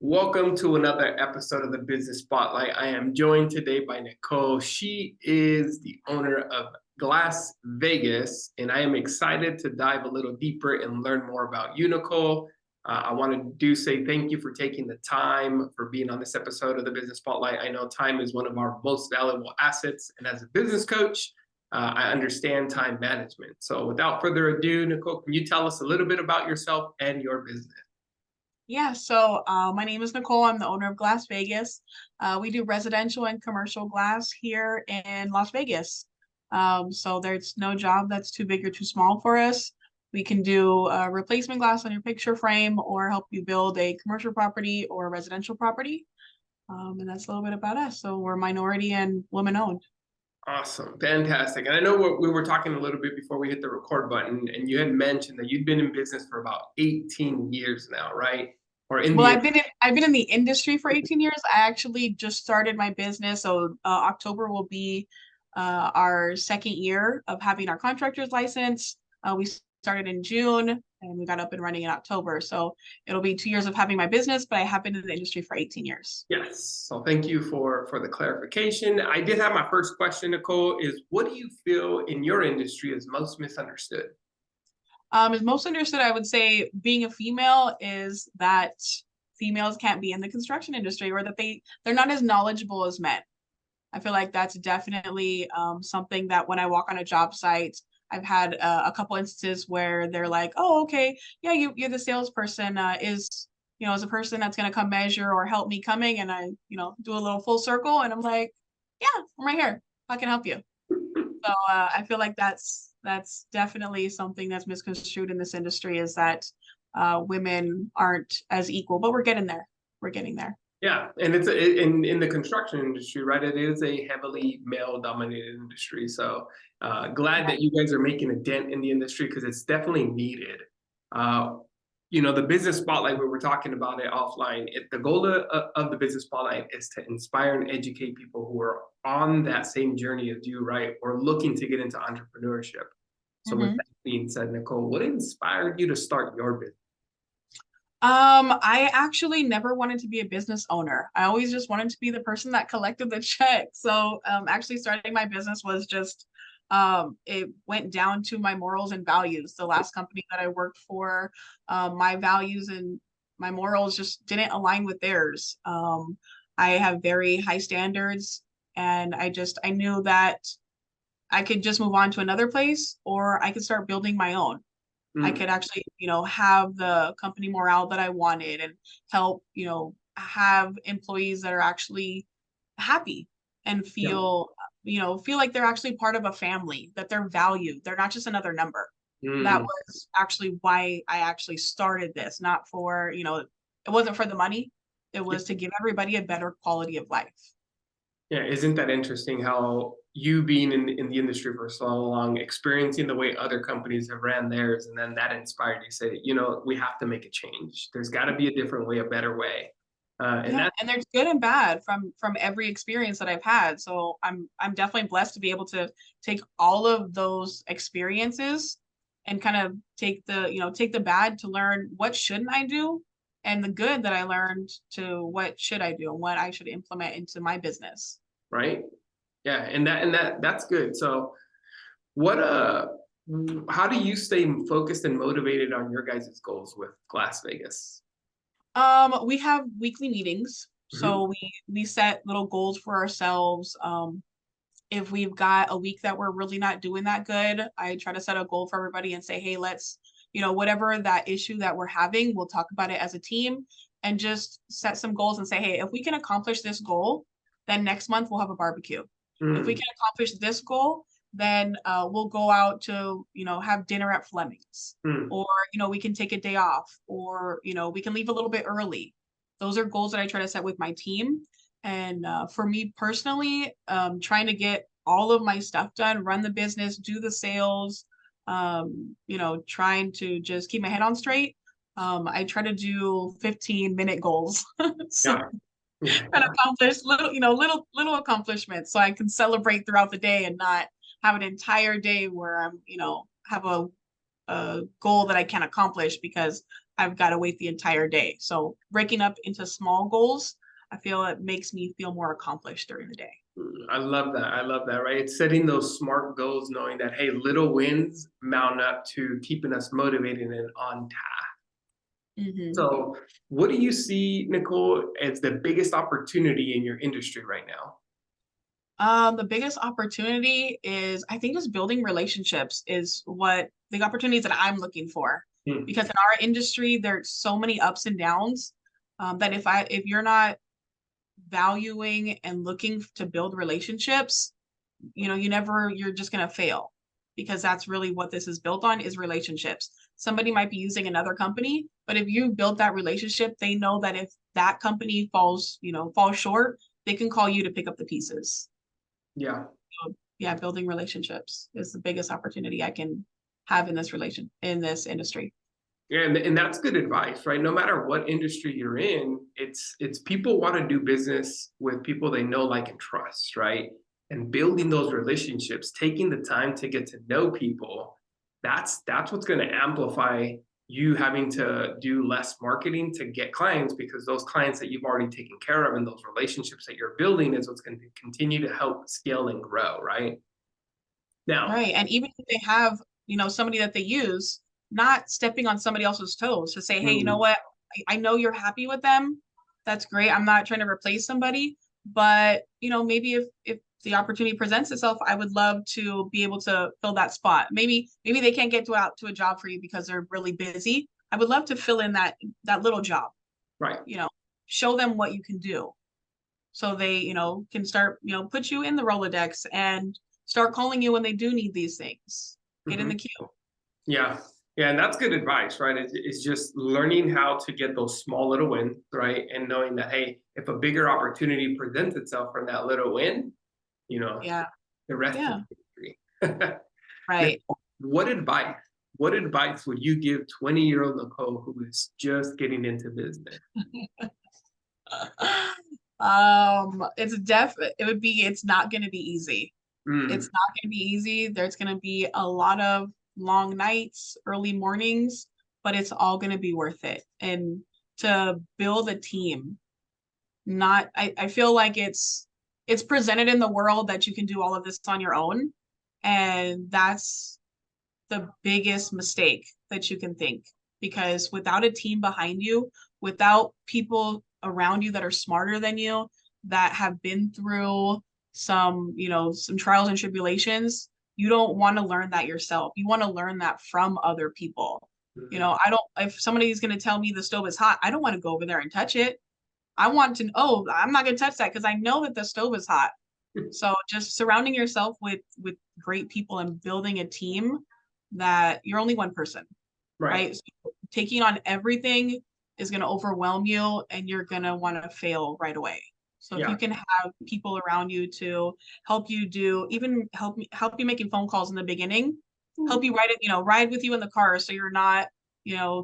Welcome to another episode of the Business Spotlight. I am joined today by Nicole. She is the owner of Glass Vegas, and I am excited to dive a little deeper and learn more about you, Nicole. I want to say thank you for taking the time for being on this episode of the Business Spotlight. I know time is one of our most valuable assets, and as a business coach, I understand time management. So without further ado, Nicole, can you tell us a little bit about yourself and your business? Yeah, so my name is Nicole. I'm the owner of Glass Vegas. We do residential and commercial glass here in Las Vegas. So there's no job that's too big or too small for us. We can do replacement glass on your picture frame or help you build a commercial property or a residential property. And that's a little bit about us. So we're minority and women owned. Awesome. Fantastic. And I know we were talking a little bit before we hit the record button, and you had mentioned that you'd been in business for about 18 years now, right? Or in Well, the, I've been in the industry for 18 years. I actually just started my business, so October will be our second year of having our contractor's license. We started in June and we got up and running in October. So it'll be 2 years of having my business, but I have been in the industry for 18 years. yes. So thank you for the clarification. I did have my first question, Nicole, is what do you feel in your industry is most misunderstood? As most understood, I would say being a female is that females can't be in the construction industry or that they're not as knowledgeable as men. I feel like that's definitely something that when I walk on a job site, I've had a couple instances where they're like, "Oh, okay, yeah, you're the salesperson. Is a person that's gonna come measure or help me coming?" And I, do a little full circle, and I'm like, "Yeah, I'm right here. I can help you." So I feel like that's definitely something that's misconstrued in this industry is that women aren't as equal, but we're getting there. We're getting there. Yeah, and in the construction industry, right? It is a heavily male-dominated industry. So glad Yeah. that you guys are making a dent in the industry because it's definitely needed. Uh, the business spotlight where we're talking about it offline. The goal of the business spotlight is to inspire and educate people who are on that same journey as you, right? Or looking to get into entrepreneurship. So with Mhm. that being said, Nicole, what inspired you to start your business? I actually never wanted to be a business owner. I always just wanted to be the person that collected the check. So, actually starting my business was just, it went down to my morals and values. The last company that I worked for, my values and my morals just didn't align with theirs. I have very high standards and I knew that I could just move on to another place or I could start building my own. I Mm, could actually, have the company morale that I wanted and help, have employees that are actually happy and yeah. feel like they're actually part of a family, that they're valued. They're not just another number. That Mm, was actually why I actually started this, not for, it wasn't for the money. It was to give everybody a better quality of life. yeah, isn't that interesting how you being in the industry for so long, experiencing the way other companies have ran theirs, and then that inspired you to say, we have to make a change. There's got to be a different way, a better way. And Yeah, that, and there's good and bad from every experience that I've had. So I'm definitely blessed to be able to take all of those experiences and kind of take the bad to learn what shouldn't I do and the good that I learned to what should I do and what I should implement into my business. right? Yeah, and that's good. So what how do you stay focused and motivated on your guys' goals with Glass Vegas? We have weekly meetings. Hmm. So we set little goals for ourselves. If we've got a week that we're really not doing that good, I try to set a goal for everybody and say, hey, let's, whatever that issue that we're having, we'll talk about it as a team and just set some goals and say, hey, if we can accomplish this goal, then next month we'll have a barbecue. If we Mm, can accomplish this goal, then we'll go out to, have dinner at Fleming's mm. or, we can take a day off or, we can leave a little bit early. Those are goals that I try to set with my team. And for me personally, trying to get all of my stuff done, run the business, do the sales, trying to just keep my head on straight. I try to do 15-minute goals. So Yeah, yeah, and accomplish little accomplishments so I can celebrate throughout the day and not have an entire day where I'm, have a goal that I can't accomplish because I've got to wait the entire day. So breaking up into small goals, I feel it makes me feel more accomplished during the day. I love that. I love that, right? It's setting those smart goals, knowing that, hey, little wins mount up to keeping us motivated and on task. Mm-hmm. So, what do you see, Nicole, as the biggest opportunity in your industry right now? The biggest opportunity is, I think, just building relationships is what the opportunities that I'm looking for. Hmm. Because in our industry, there's so many ups and downs, that if you're not valuing and looking to build relationships, you're just gonna fail, because that's really what this is built on, is relationships. Somebody might be using another company, but if you build that relationship, they know that if that company falls short, they can call you to pick up the pieces. Yeah. So, yeah, building relationships is the biggest opportunity I can have in this industry. Yeah, and that's good advice, right? No matter what industry you're in, it's people want to do business with people they know, like, and trust, right? And building those relationships, taking the time to get to know people, that's what's going to amplify you having to do less marketing to get clients, because those clients that you've already taken care of and those relationships that you're building is what's going to continue to help scale and grow, right? Now, Right. And even if they have, somebody that they use, not stepping on somebody else's toes to say, hey, you know mm, what? I know you're happy with them. That's great. I'm not trying to replace somebody, but maybe if the opportunity presents itself, I would love to be able to fill that spot. Maybe they can't get out to a job for you because they're really busy. I would love to fill in that little job, right. you know, show them what you can do, so they, can start, put you in the Rolodex and start calling you when they do need these things. Get in Mhm. the queue. Yeah. Yeah, and that's good advice, right? It's just learning how to get those small little wins, right? And knowing that, hey, if a bigger opportunity presents itself from that little win, you know, Yeah. the rest is Yeah. history. Now, Right. what advice, what advice would you give 20-year-old Nicole who is just getting into business? It's not going to be easy. It's Mm, not going to be easy. There's going to be a lot of long nights, early mornings, but it's all going to be worth it. And to build a team, I feel like it's presented in the world that you can do all of this on your own. And that's the biggest mistake that you can think, because without a team behind you, without people around you that are smarter than you, that have been through some trials and tribulations, you don't want to learn that yourself. You want to learn that from other people. mm, I don't, if somebody's going to tell me the stove is hot, I don't want to go over there and touch it. I want to, oh, I'm not going to touch that because I know that the stove is hot. So just surrounding yourself with great people and building a team, that you're only one person, right. right? So taking on everything is going to overwhelm you, and you're going to want to fail right away. So if you Yeah. can have people around you to help you even help you making phone calls in the beginning, help you ride with you in the car, so you're not,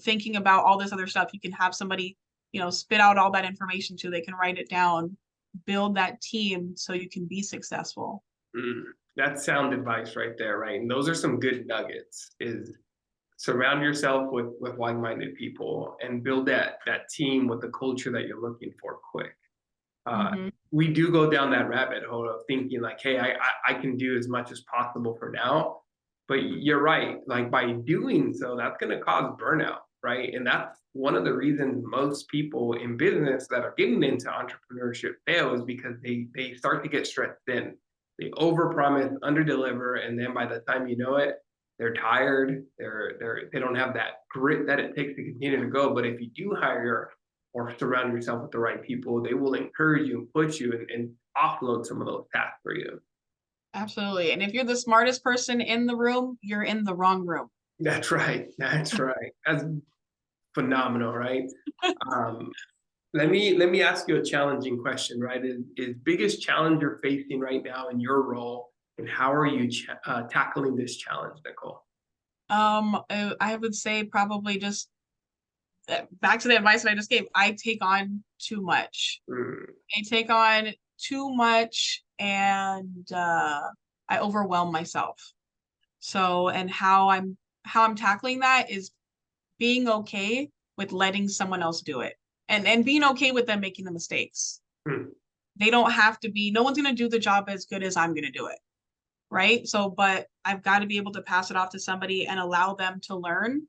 thinking about all this other stuff. You can have somebody, spit out all that information to, they can write it down, build that team so you can be successful. Mm, that's sound advice right there, right? And those are some good nuggets. Is surround yourself with like-minded people and build that team with the culture that you're looking for quick. Uh, Mm-hmm. we do go down that rabbit hole of thinking like, hey, I can do as much as possible for now. But you're right. Like, by doing so, that's going to cause burnout, right? And that's one of the reasons most people in business that are getting into entrepreneurship fail, is because they start to get stressed thin. They overpromise, underdeliver, and then by the time you know it, they're tired. They don't have that grit that it takes to continue to go. But if you do hire or surround yourself with the right people, they will encourage you and push you and offload some of those tasks for you. Absolutely. And if you're the smartest person in the room, you're in the wrong room. That's right. That's right. That's phenomenal, right? Um, let me ask you a challenging question, right? Is biggest challenge you're facing right now in your role, and how are you tackling this challenge, Nicole? I would say probably just back to the advice that I just gave. I take on too much. Mm, I take on too much, and I overwhelm myself. So, and how I'm tackling that is being okay with letting someone else do it, and being okay with them making the mistakes. Hmm. They don't have to be, no one's going to do the job as good as I'm going to do it. Right. So, but I've got to be able to pass it off to somebody and allow them to learn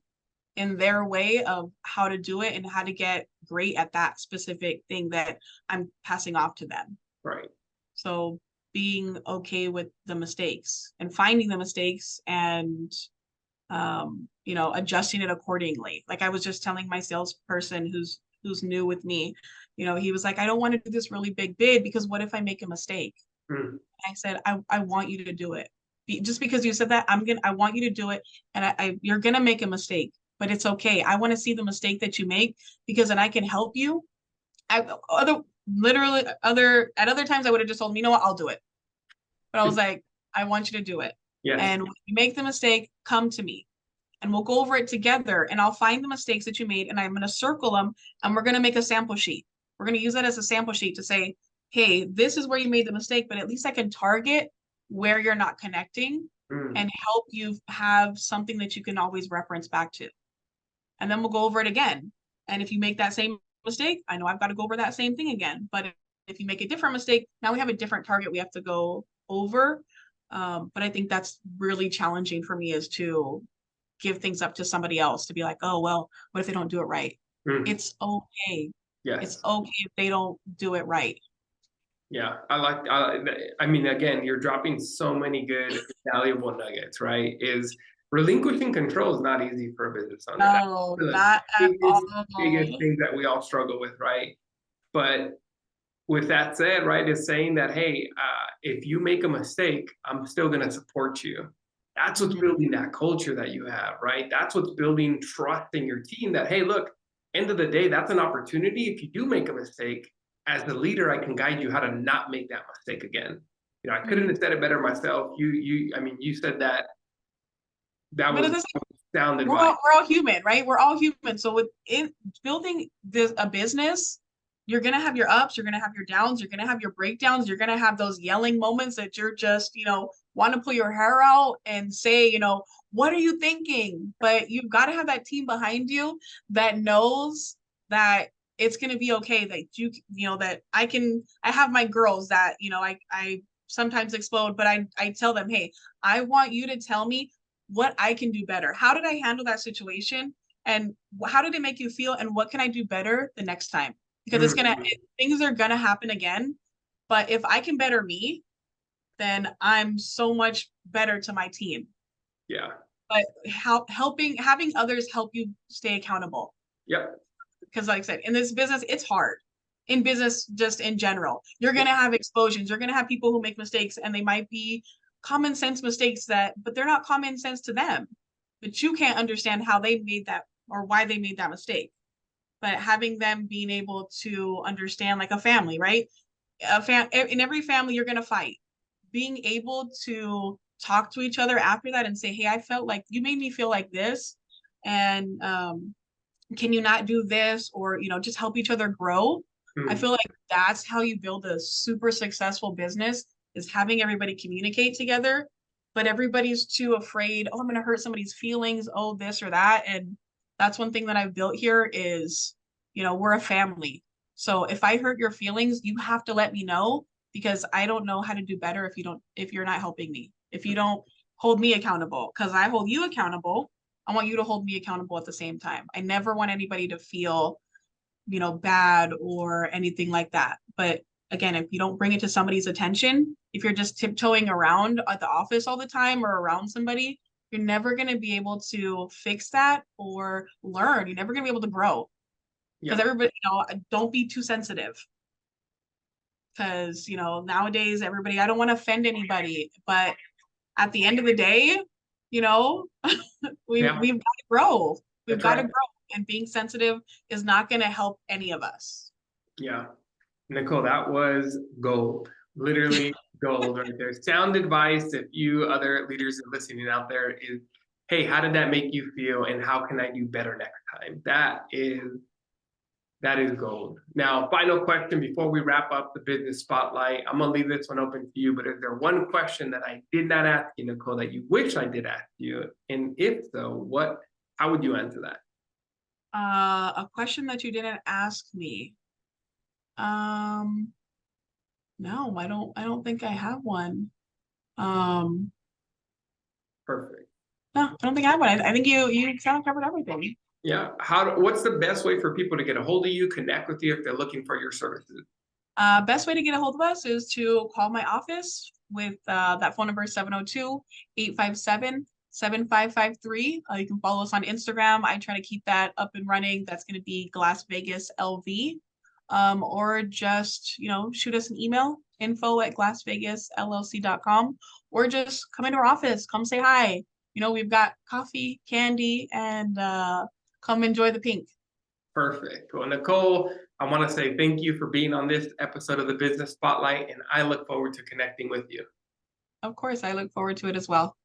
in their way of how to do it and how to get great at that specific thing that I'm passing off to them. Right. So being okay with the mistakes and finding the mistakes and adjusting it accordingly. Like I was just telling my salesperson who's new with me, he was like, I don't want to do this really big bid because what if I make a mistake? Hmm. I said, I want you to do it. Just because you said that, I want you to do it. And you're going to make a mistake, but it's okay. I want to see the mistake that you make because then I can help you. At other times I would have just told him, you know what, I'll do it. But I was like, I want you to do it. Yes. And when you make the mistake, come to me and we'll go over it together and I'll find the mistakes that you made and I'm going to circle them and we're going to make a sample sheet. We're going to use that as a sample sheet to say, hey, this is where you made the mistake, but at least I can target where you're not connecting and help you have something that you can always reference back to. And then we'll go over it again. And if you make that same mistake, I know I've got to go over that same thing again. But if you make a different mistake, now we have a different target we have to go over. But I think that's really challenging for me, is to give things up to somebody else, to be like, oh, well, what if they don't do it right? It's okay. Yes. It's okay if they don't do it right. Yeah, I mean, again, you're dropping so many good, valuable nuggets, right? Is relinquishing control is not easy for a business owner. No, not at all. Biggest things that we all struggle with, right? But with that said, right, is saying that, hey, if you make a mistake, I'm still going to support you. That's what's building that culture that you have, right? That's what's building trust in your team that, hey, look, end of the day, that's an opportunity. If you do make a mistake, as the leader, I can guide you how to not make that mistake again. I couldn't have said it better myself. I mean, you said that. That was sound advice. We're all human, right? We're all human. So with building a business, you're gonna have your ups, you're gonna have your downs, you're gonna have your breakdowns, you're gonna have those yelling moments that you're just, want to pull your hair out and say, what are you thinking? But you've got to have that team behind you that knows that it's going to be okay, that that I have my girls that, I sometimes explode, but I tell them, hey, I want you to tell me what I can do better. How did I handle that situation? And how did it make you feel? And what can I do better the next time? Because things are going to happen again. But if I can better me, then I'm so much better to my team. Yeah. But having others help you stay accountable. Yep. Because like I said, in this business, it's hard. In business, just in general, you're going to have explosions. You're going to have people who make mistakes, and they might be common sense mistakes but they're not common sense to them. But you can't understand how they made that or why they made that mistake. But having them being able to understand, like a family, right? In every family, you're going to fight. Being able to talk to each other after that and say, hey, I felt like you made me feel like this. And can you not do this? Or, just help each other grow. I feel like that's how you build a super successful business, is having everybody communicate together, but everybody's too afraid. Oh, I'm going to hurt somebody's feelings. Oh, this or that. And that's one thing that I've built here is, we're a family. So if I hurt your feelings, you have to let me know, because I don't know how to do better if you're not helping me, if you don't hold me accountable, because I hold you accountable. I want you to hold me accountable at the same time. I never want anybody to feel, bad or anything like that. But again, if you don't bring it to somebody's attention, if you're just tiptoeing around at the office all the time or around somebody, you're never going to be able to fix that or learn. You're never going to be able to grow, because everybody, don't be too sensitive. Because, nowadays, everybody, I don't want to offend anybody, but at the end of the day, we've got to grow. We've got to grow. And being sensitive is not going to help any of us. Yeah. Nicole, that was gold. Literally gold right there. Sound advice, if you other leaders are listening out there, is, hey, how did that make you feel? And how can I do better next time? That is gold. Now, final question before we wrap up the business spotlight. I'm going to leave this one open to you, but is there one question that I did not ask you, Nicole, that you wish I did ask you? And if so, how would you answer that? A question that you didn't ask me. Um, no, I don't think I have one. Um, Perfect. no, I don't think I have one. I think you kind of covered everything. Yeah. What's the best way for people to get a hold of you, connect with you if they're looking for your services? Best way to get a hold of us is to call my office with that phone number 702-857-7553. You can follow us on Instagram. I try to keep that up and running. That's going to be Glass Vegas LV. Or just, shoot us an email, info@glassvegasllc.com, or just come into our office, come say hi. We've got coffee, candy, and come enjoy the pink. Perfect. Well, Nicole, I want to say thank you for being on this episode of the Business Spotlight, and I look forward to connecting with you. Of course, I look forward to it as well.